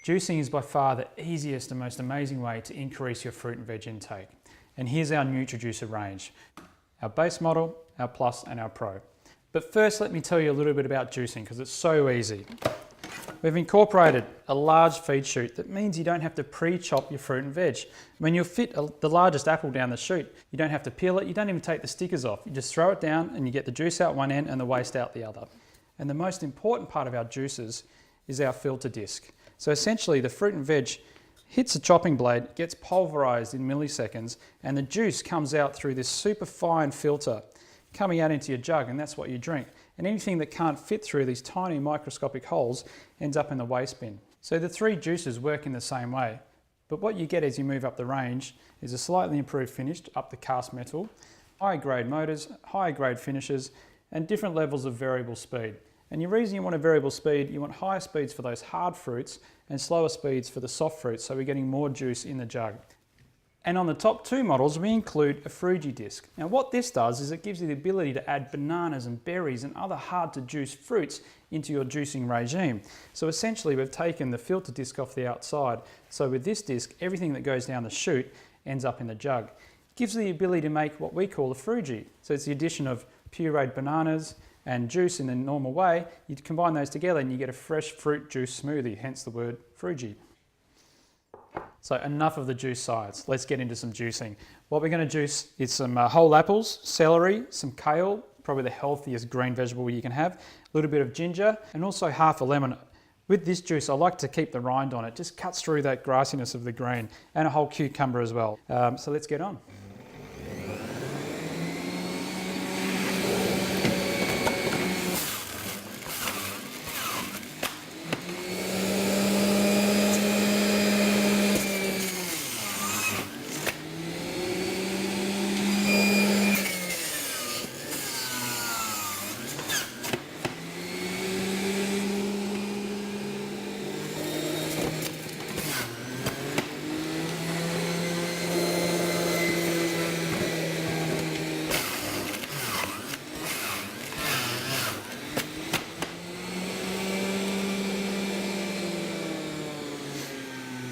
Juicing is by far the easiest and most amazing way to increase your fruit and veg intake. And here's our Nutri Juicer range, our base model, our Plus and our Pro. But first let me tell you a little bit about juicing because it's so easy. We've incorporated a large feed chute that means you don't have to pre-chop your fruit and veg. When you fit the largest apple down the chute, you don't have to peel it, you don't even take the stickers off. You just throw it down and you get the juice out one end and the waste out the other. And the most important part of our juicers is our filter disc. So essentially the fruit and veg hits a chopping blade, gets pulverized in milliseconds, and the juice comes out through this super fine filter coming out into your jug, and that's what you drink. And anything that can't fit through these tiny microscopic holes ends up in the waste bin. So the three juicers work in the same way, but what you get as you move up the range is a slightly improved finish up the cast metal, higher grade motors, higher grade finishes, and different levels of variable speed. And the reason you want a variable speed, you want higher speeds for those hard fruits and slower speeds for the soft fruits, so we're getting more juice in the jug. And on the top two models, we include a Fruji disc. Now what this does is it gives you the ability to add bananas and berries and other hard to juice fruits into your juicing regime. So essentially we've taken the filter disc off the outside. So with this disc, everything that goes down the chute ends up in the jug. It gives you the ability to make what we call a Fruji. So it's the addition of pureed bananas and juice in the normal way. You combine those together and you get a fresh fruit juice smoothie, hence the word Fruji. So enough of the juice sides, let's get into some juicing. What we're going to juice is some whole apples, celery, some kale, probably the healthiest green vegetable you can have, a little bit of ginger, and also half a lemon. With this juice, I like to keep the rind on it, just cuts through that grassiness of the green, and a whole cucumber as well. So let's get on.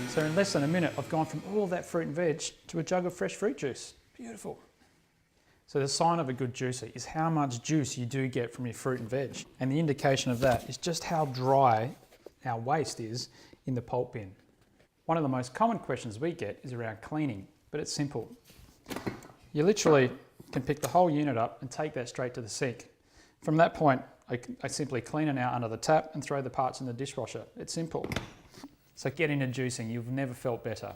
So in less than a minute, I've gone from all that fruit and veg to a jug of fresh fruit juice. Beautiful. So the sign of a good juicer is how much juice you do get from your fruit and veg. And the indication of that is just how dry our waste is in the pulp bin. One of the most common questions we get is around cleaning, but it's simple. You literally can pick the whole unit up and take that straight to the sink. From that point, I simply clean it out under the tap and throw the parts in the dishwasher. It's simple. So get into juicing, you've never felt better.